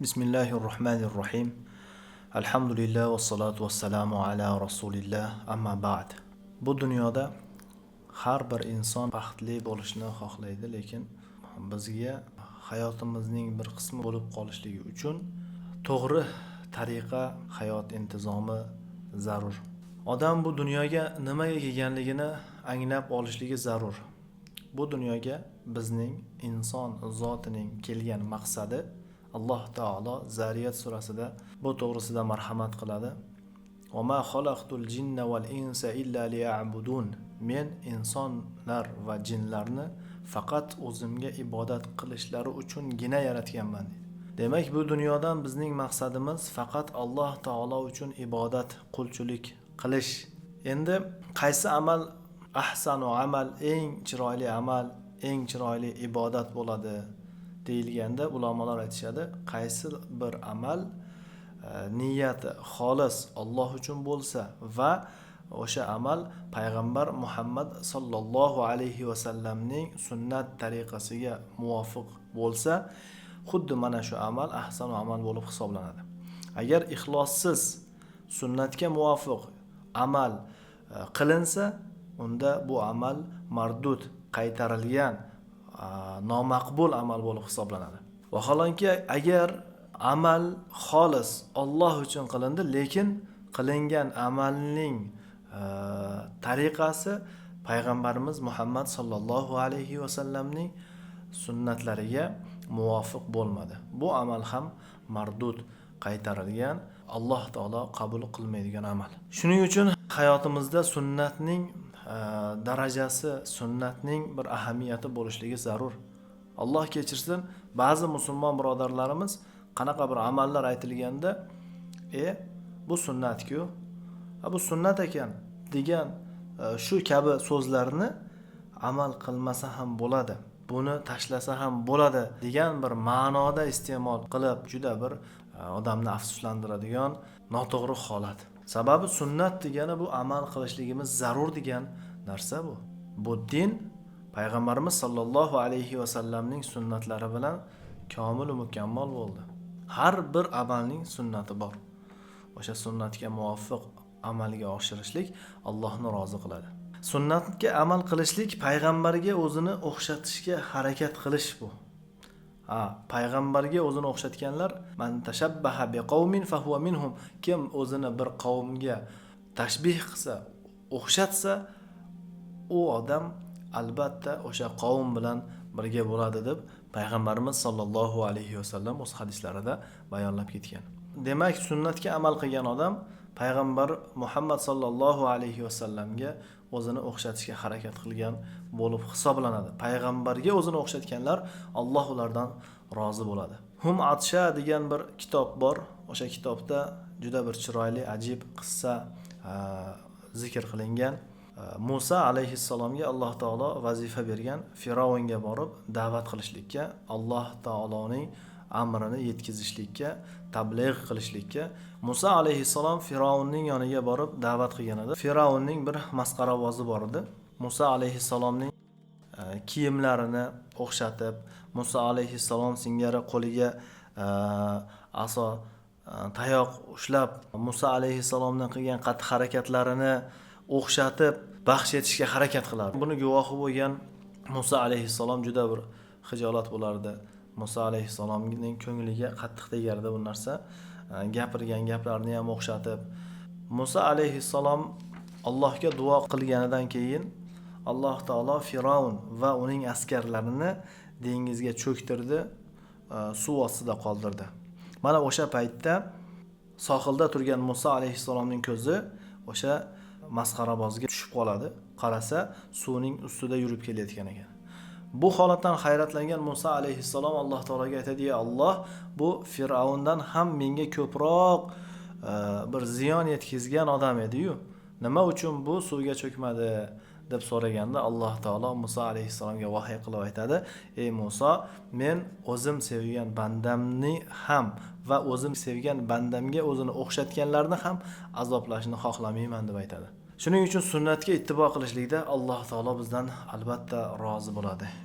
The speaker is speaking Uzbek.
Bismillahirrohmanirrohim. Alhamdulillah va salatu vassalamu ala rasulillah, amma ba'd. Bu dunyoda har bir inson baxtli bo'lishni xohlaydi, lekin bizga hayotimizning bir qismi bo'lib qolishligi uchun to'g'ri tariqa hayot intizomi zarur. Odam bu dunyoga nimaga kelganligini anglab olishligi zarur. Bu dunyoga bizning inson zotining kelgan maqsadi Alloh taolo Zariyat surasida bu to'g'risida marhamat qiladi. Va ma xalaqtul jinna val insa illa liya'budun. Men insonlar va jinlarni faqat o'zimga ibodat qilishlari uchungina yaratganman. Demak, bu dunyodan bizning maqsadimiz faqat Alloh taolo uchun ibodat, qulchilik qilish. Endi qaysi amal ahsanu amal, eng chiroyli amal, eng chiroyli ibodat bo'ladi deyilganda ulamolar aytishadi, qaysi bir amal niyati xolis Alloh uchun bo'lsa va o'sha amal payg'ambar Muhammad sallallohu alayhi va sallamning sunnat tariqasiga muvofiq bo'lsa, xuddi mana shu amal ahsanu amal bo'lib hisoblanadi. Agar ixlossiz sunnatga muvofiq amal qilinsa, unda bu amal mardud, qaytarilgan, nomaqbul amal bo'lib hisoblanadi. Vaholanki agar amal xolis Alloh uchun qilindi, lekin qilingan amalning tariqasi payg'ambarimiz Muhammad sallallohu alayhi va sallamning sunnatlariga muvofiq bo'lmadi, bu amal ham mardud, qaytarilgan, Alloh taolo qabul qilmaydigan amal. Shuning uchun hayotimizda sunnatning darajasi, sunnatning bir ahamiyati bo'lishligi zarur. Alloh kechirsin, ba'zi musulmon birodarlarimiz qanaqa bir amallar aytilganda, bu sunnat-ku, bu sunnat ekan degan shu kabi so'zlarni amal qilmasa ham bo'ladi, buni tashlasa ham bo'ladi degan bir ma'noda iste'mol qilib, juda bir odamni afsuslantiradigan noto'g'ri holat. Sababi sunnat degani bu amal qilishligimiz zarur degan narsa bu. Bu din payg'ambarimiz sallallohu alayhi va sallamning sunnatlari bilan komil va mukammal bo'ldi. Har bir amalning sunnati bor. O'sha sunnatga muvofiq amalga oshirishlik Allohni rozi qiladi. Sunnatga amal qilishlik payg'ambarga o'zini o'xshatishga harakat qilish bu. Payg'ambarga o'zini o'xshatganlar, man tashabbaha biqawmin fahuwa minhum. Kim o'zini bir qavmga tashbih qilsa, o'xshatsa, u odam albatta o'sha qavm bilan birga bo'ladi deb payg'ambarimiz sallallohu alayhi va sallam o'z hadislarida bayonlab ketgan. Demak, sunnatga amal qilgan odam payg'ambar Muhammad sallallohu alayhi va sallamga o'zini o'xshatishga harakat qilgan bo'lib hisoblanadi. Payg'ambarga o'zini o'xshatganlar Alloh ulardan rozi bo'ladi. Hum Atsha degan bir kitob bor. O'sha kitobda juda bir chiroyli, ajib qissa zikr qilingan. Musa alayhissalomga Alloh taolo vazifa bergan, Firavunga borib da'vat qilishlikka, Alloh taoloning amrini yetkazishlikka, tabligh qilishlikka. Musa alayhissalom Firavunning yoniga borib da'vat qilgan edi. Firavunning bir masqaravozi bor edi. Musa alayhissalomning kiyimlarini o'xshatib, Musa alayhissalom singari qo'liga aso, tayoq ushlab, Musa alayhissalomdan qilgan xatti-harakatlarini o'xshatib baxsh etishga harakat qilardi. Buni guvohi bo'lgan Musa alayhissalom juda bir xijolat bo'lardi. Musa alayhissalomning ko'ngliga qattiq tegardi bu narsa. Gapirgan gaplarini ham o'xshatib. Musa alayhissalom Allohga duo qilganidan keyin Alloh taolo Firavun va uning askarlarini dengizga cho'ktirdi, suv ostida qoldirdi. Mana o'sha paytda sohilda turgan Musa alayhissalomning ko'zi o'sha masqarabozga tushib qoladi. Qarasa, suvning ustida yurib kelayotgan ekan. Bu holatdan hayratlangan Musa alayhissalom Alloh taologa aytadi: "Ya Alloh, bu Firavundan ham menga ko'proq bir ziyon yetkazgan odam edi-yu. Nima uchun bu suvga cho'kmadi?" deb so'raganda Alloh taolo Musa alayhissalomga vahiy qilib aytadi: "Ey Musa, men o'zim sevgan bandamni ham va o'zim sevgan bandamga o'zini o'xshatganlarni ham azoblashni xohlamayman" deb aytadi. Shuning uchun sunnatga ittibo qilishlikda Alloh taolo bizdan albatta rozi bo'ladi.